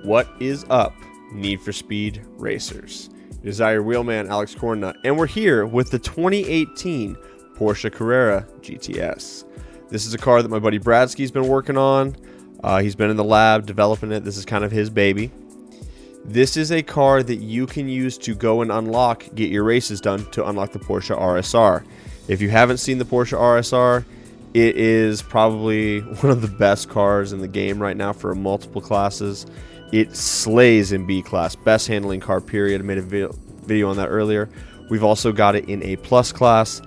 What is up, Need for Speed racers? It is I, your wheelman, Alex Cornnut, and we're here with the 2018 Porsche Carrera GTS. This is a car that my buddy Bradsky's been working on. He's been in the lab developing it. This is kind of his baby. This is a car that you can use to go and get your races done to unlock the Porsche RSR. If you haven't seen the Porsche RSR, it is probably one of the best cars in the game right now for multiple classes. It slays in B class, best handling car period. I made a video on that earlier. We've also got it in A plus class.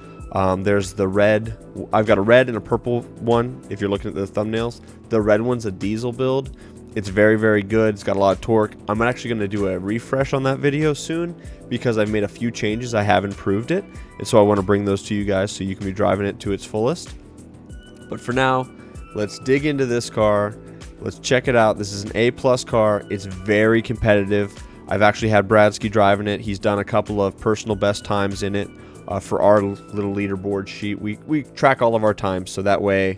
There's the red. I've got a red and a purple one. If you're looking at the thumbnails, the red one's a diesel build. It's very, very good. It's got a lot of torque. I'm actually going to do a refresh on that video soon because I've made a few changes. I have improved it, and so I want to bring those to you guys so you can be driving it to its fullest. But for now, let's dig into this car. Let's check it out. This is an A plus car. It's very competitive. I've actually had Bradzky driving it. He's done a couple of personal best times in it for our little leaderboard sheet. We track all of our times, so that way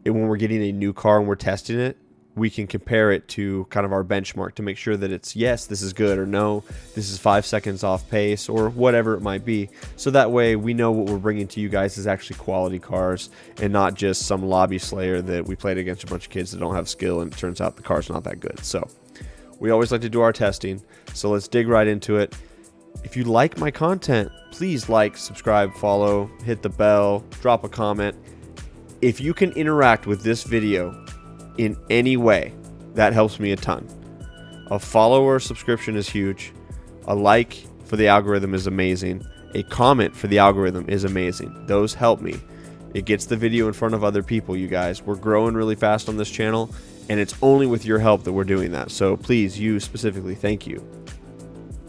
when we're getting a new car and we're testing it, we can compare it to kind of our benchmark to make sure that it's yes, this is good, or no, this is 5 seconds off pace, or whatever it might be. So that way we know what we're bringing to you guys is actually quality cars and not just some lobby slayer that we played against a bunch of kids that don't have skill and it turns out the car's not that good. So we always like to do our testing. So let's dig right into it. If you like my content, please like, subscribe, follow, hit the bell, drop a comment. If you can interact with this video in any way, that helps me a ton. A follow or subscription is huge. A like for the algorithm is amazing. A comment for the algorithm is amazing. Those help me. It gets the video in front of other people, you guys. We're growing really fast on this channel, and it's only with your help that we're doing that. So please, you specifically, thank you.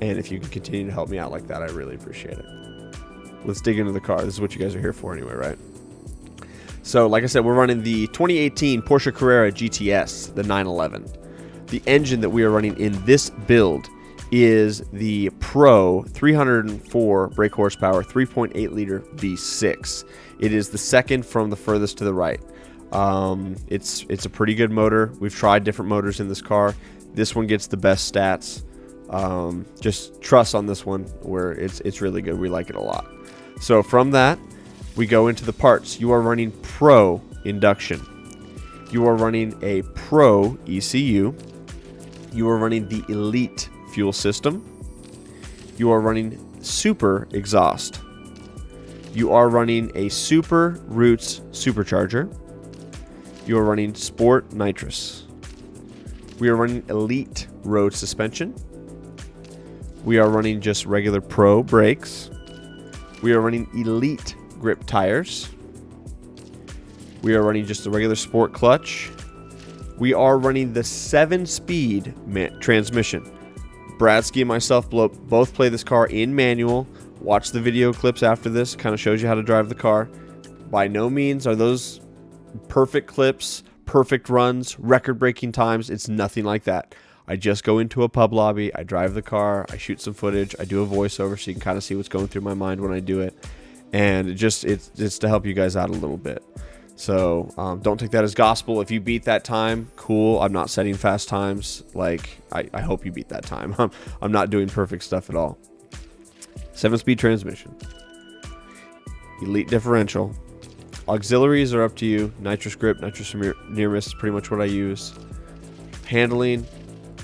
And if you can continue to help me out like that, I really appreciate it. Let's dig into the car. This is what you guys are here for anyway, right? So, like I said, we're running the 2018 Porsche Carrera GTS, the 911. The engine that we are running in this build is the Pro 304 brake horsepower 3.8 liter V6. It is the second from the furthest to the right. It's a pretty good motor. We've tried different motors in this car. This one gets the best stats. Just trust on this one where it's really good. We like it a lot. So from that, we go into the parts. You are running Pro induction. You are running a Pro ECU. You are running the Elite fuel system. You are running Super exhaust. You are running a Super Roots supercharger. You are running Sport nitrous. We are running Elite road suspension. We are running just regular Pro brakes. We are running Elite grip tires. We are running just a regular sport clutch. We are running the 7-speed transmission. Bradsky and myself both play this car in manual. Watch the video clips after this. Kind of shows you how to drive the car. By no means are those perfect clips, perfect runs, record-breaking times. It's nothing like that. I just go into a pub lobby. I drive the car. I shoot some footage. I do a voiceover so you can kind of see what's going through my mind when I do it. And it's to help you guys out a little bit. So don't take that as gospel. If you beat that time, cool. I'm not setting fast times. Like, I hope you beat that time. I'm not doing perfect stuff at all. 7-speed transmission. Elite differential. Auxiliaries are up to you. Nitrous grip, nitrous near miss is pretty much what I use. Handling,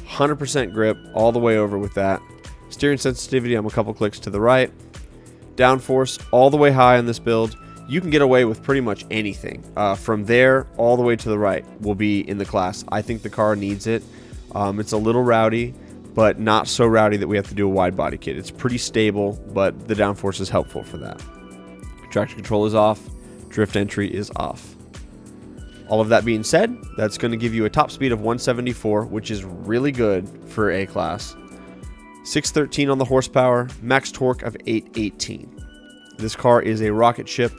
100% grip all the way over with that. Steering sensitivity, I'm a couple clicks to the right. Downforce all the way high on this build. You can get away with pretty much anything. From there all the way to the right will be in the class. I think the car needs it. It's a little rowdy, but not so rowdy that we have to do a wide body kit. It's pretty stable, but the downforce is helpful for that. Traction control is off. Drift entry is off. All of that being said, that's going to give you a top speed of 174, which is really good for A class. 613 on the horsepower, max torque of 818. This car is a rocket ship.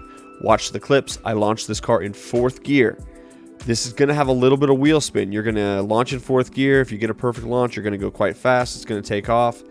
Watch the clips. I launched this car in 4th gear. This is going to have a little bit of wheel spin. You're going to launch in 4th gear. If you get a perfect launch, you're going to go quite fast. It's going to take off.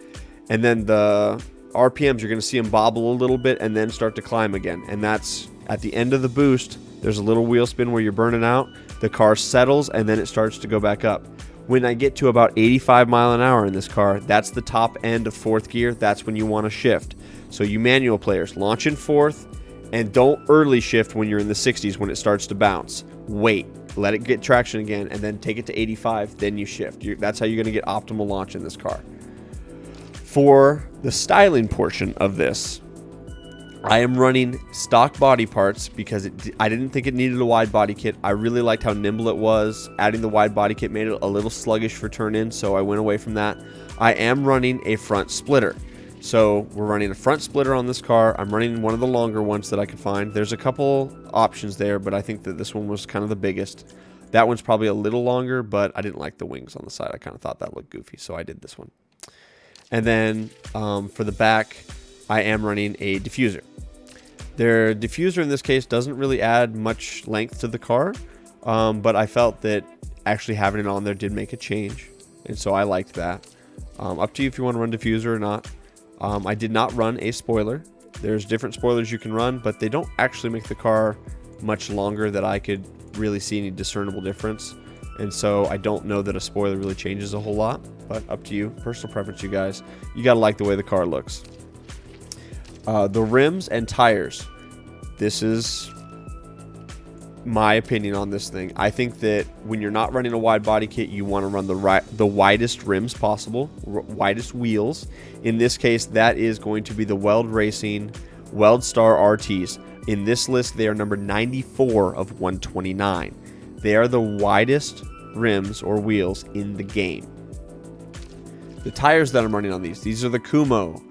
And then the RPMs, you're going to see them bobble a little bit and then start to climb again. And that's at the end of the boost. There's a little wheel spin where you're burning out. The car settles and then it starts to go back up. When I get to about 85 mile an hour in this car, that's the top end of fourth gear. That's when you want to shift. So you manual players, launch in fourth and don't early shift when you're in the 60s when it starts to bounce. Wait, let it get traction again, and then take it to 85, then you shift. That's how you're going to get optimal launch in this car. For the styling portion of this, I am running stock body parts because I didn't think it needed a wide body kit. I really liked how nimble it was. Adding the wide body kit made it a little sluggish for turn-in, so I went away from that. I am running a front splitter. So we're running a front splitter on this car. I'm running one of the longer ones that I could find. There's a couple options there, but I think that this one was kind of the biggest. That one's probably a little longer, but I didn't like the wings on the side. I kind of thought that looked goofy, so I did this one. And then for the back, I am running a diffuser. Their diffuser in this case doesn't really add much length to the car, but I felt that actually having it on there did make a change, and so I liked that. Up to you if you want to run diffuser or not. I did not run a spoiler. There's different spoilers you can run, but they don't actually make the car much longer that I could really see any discernible difference, and so I don't know that a spoiler really changes a whole lot, but up to you. Personal preference, you guys. You gotta like the way the car looks. The rims and tires. This is my opinion on this thing. I think that when you're not running a wide body kit, you want to run the widest rims possible, widest wheels. In this case, that is going to be the Weld Racing WeldStar RTs. In this list, they are number 94 of 129. They are the widest rims or wheels in the game. The tires that I'm running on these are the Kumo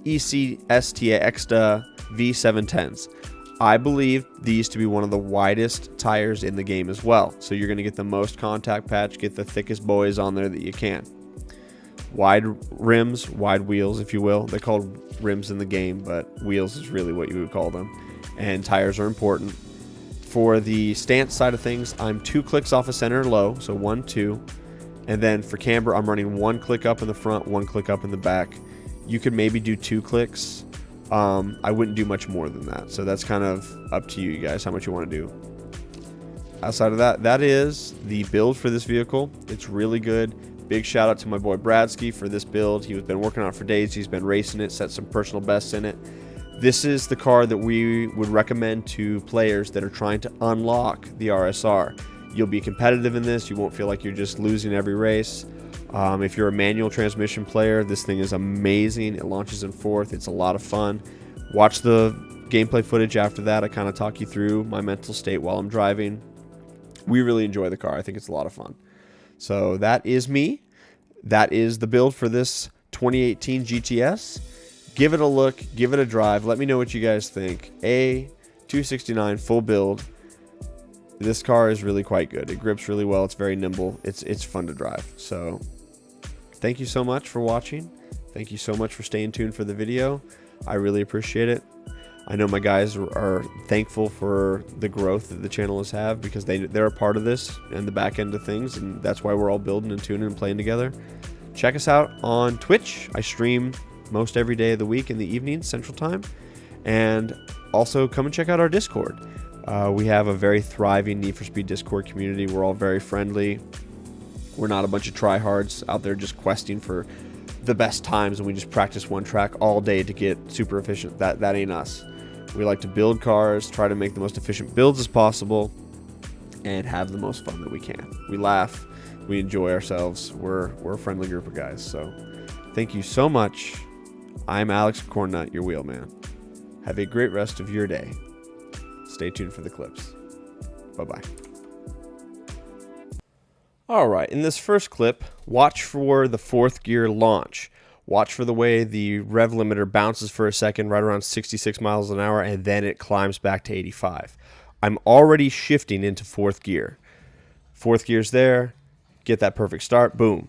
ECSTA Exta V710s. I believe these to be one of the widest tires in the game as well. So you're going to get the most contact patch, get the thickest boys on there that you can. Wide rims, wide wheels, if you will. They're called rims in the game, but wheels is really what you would call them. And tires are important. For the stance side of things, I'm 2 clicks off of center low, so 1, 2. And then for camber, I'm running 1 click up in the front, 1 click up in the back. You could maybe do 2 clicks. I wouldn't do much more than that. So that's kind of up to you guys, how much you want to do. Outside of that, that is the build for this vehicle. It's really good. Big shout out to my boy Bradzky for this build. He's been working on it for days. He's been racing it, set some personal bests in it. This is the car that we would recommend to players that are trying to unlock the RSR. You'll be competitive in this. You won't feel like you're just losing every race. If you're a manual transmission player, this thing is amazing. It launches in fourth. It's a lot of fun. Watch the gameplay footage after that. I kind of talk you through my mental state while I'm driving. We really enjoy the car. I think it's a lot of fun. So that is me. That is the build for this 2018 GTS. Give it a look. Give it a drive. Let me know what you guys think. A269 full build. This car is really quite good. It grips really well. It's very nimble. It's fun to drive. So thank you so much for watching. Thank you so much for staying tuned for the video. I really appreciate it. I know my guys are thankful for the growth that the channel has had because they're a part of this and the back end of things, and that's why we're all building and tuning and playing together. Check us out on Twitch. I stream most every day of the week in the evenings, Central Time. And also come and check out our Discord. We have a very thriving Need for Speed Discord community. We're all very friendly. We're not a bunch of tryhards out there just questing for the best times and we just practice one track all day to get super efficient. That ain't us. We like to build cars, try to make the most efficient builds as possible, and have the most fun that we can. We laugh, we enjoy ourselves. We're a friendly group of guys. So thank you so much. I'm Alex Cornnut, your wheelman. Have a great rest of your day. Stay tuned for the clips. Bye-bye. All right, in this first clip, watch for the fourth gear launch. Watch for the way the rev limiter bounces for a second right around 66 miles an hour, and then it climbs back to 85. I'm already shifting into fourth gear. Fourth gear's there. Get that perfect start. Boom.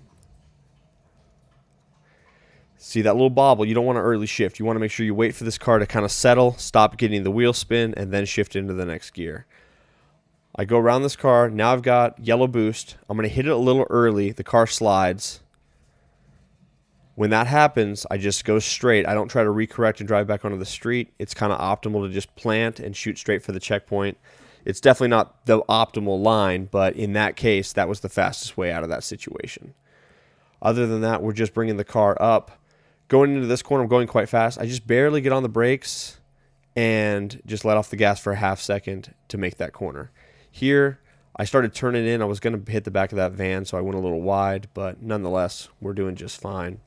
See that little bobble? You don't want to early shift. You want to make sure you wait for this car to kind of settle, stop getting the wheel spin, and then shift into the next gear. I go around this car. Now I've got yellow boost. I'm going to hit it a little early. The car slides. When that happens, I just go straight. I don't try to recorrect and drive back onto the street. It's kind of optimal to just plant and shoot straight for the checkpoint. It's definitely not the optimal line, but in that case, that was the fastest way out of that situation. Other than that, we're just bringing the car up. Going into this corner, I'm going quite fast. I just barely get on the brakes and just let off the gas for a half second to make that corner. Here, I started turning in. I was going to hit the back of that van, so I went a little wide, but nonetheless, we're doing just fine.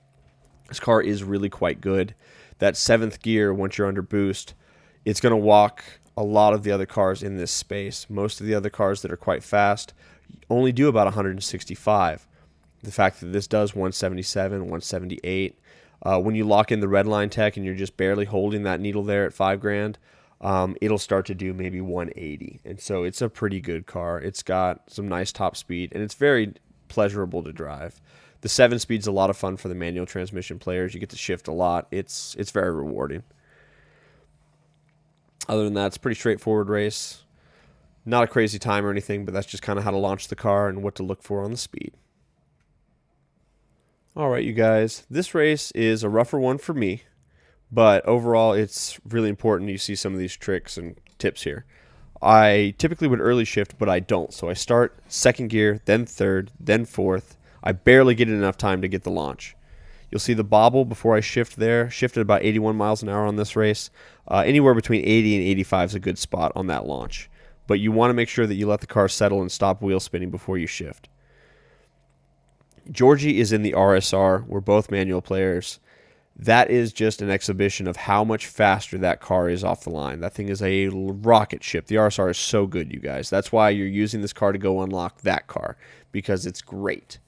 This car is really quite good. That 7th gear, once you're under boost, it's going to walk a lot of the other cars in this space. Most of the other cars that are quite fast only do about 165. The fact that this does 177, 178. When you lock in the red line tech and you're just barely holding that needle there at $5,000, it'll start to do maybe 180. And so it's a pretty good car. It's got some nice top speed, and it's very pleasurable to drive. The 7-speed's a lot of fun for the manual transmission players. You get to shift a lot. It's very rewarding. Other than that, it's a pretty straightforward race. Not a crazy time or anything, but that's just kind of how to launch the car and what to look for on the speed. All right, you guys, this race is a rougher one for me, but overall it's really important you see some of these tricks and tips here. I typically would early shift, but I don't. So I start 2nd gear, then 3rd, then 4th. I barely get enough time to get the launch. You'll see the bobble before I shift there. Shifted about 81 miles an hour on this race. Anywhere between 80 and 85 is a good spot on that launch. But you want to make sure that you let the car settle and stop wheel spinning before you shift. Georgie is in the RSR. We're both manual players. That is just an exhibition of how much faster that car is off the line. That thing is a rocket ship. The RSR is so good, you guys. That's why you're using this car to go unlock that car, because it's great.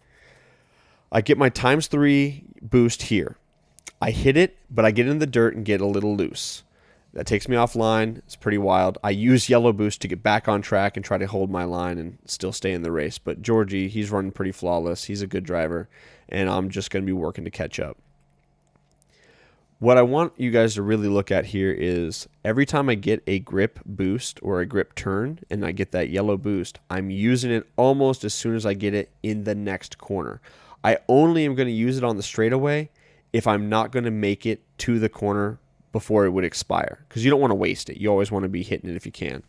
I get my ×3 boost here. I hit it, but I get in the dirt and get a little loose. That takes me offline. It's pretty wild. I use yellow boost to get back on track and try to hold my line and still stay in the race. But Georgie, he's running pretty flawless. He's a good driver, and I'm just going to be working to catch up. What I want you guys to really look at here is every time I get a grip boost or a grip turn and I get that yellow boost, I'm using it almost as soon as I get it in the next corner. I only am going to use it on the straightaway if I'm not going to make it to the corner before it would expire, because you don't want to waste it. You always want to be hitting it if you can.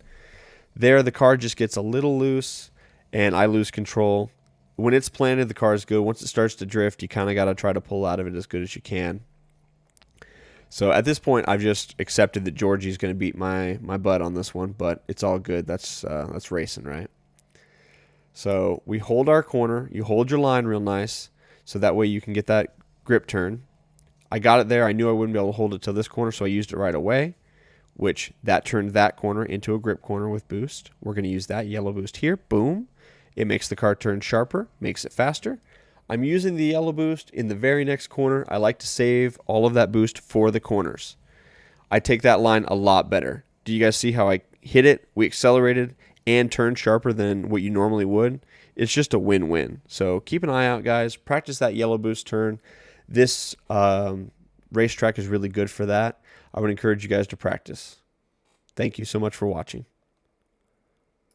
There, the car just gets a little loose, and I lose control. When it's planted, the car is good. Once it starts to drift, you kind of got to try to pull out of it as good as you can. So at this point, I've just accepted that Georgie's going to beat my butt on this one, but it's all good. That's racing, right? So we hold our corner. You hold your line real nice, so that way you can get that grip turn. I got it there. I knew I wouldn't be able to hold it till this corner, so I used it right away, which that turned that corner into a grip corner with boost. We're going to use that yellow boost here. Boom. It makes the car turn sharper, makes it faster. I'm using the yellow boost in the very next corner. I like to save all of that boost for the corners. I take that line a lot better. Do you guys see how I hit it? We accelerated and turned sharper than what you normally would. It's just a win-win. So keep an eye out, guys. Practice that yellow boost turn. This racetrack is really good for that. I would encourage you guys to practice. Thank you so much for watching.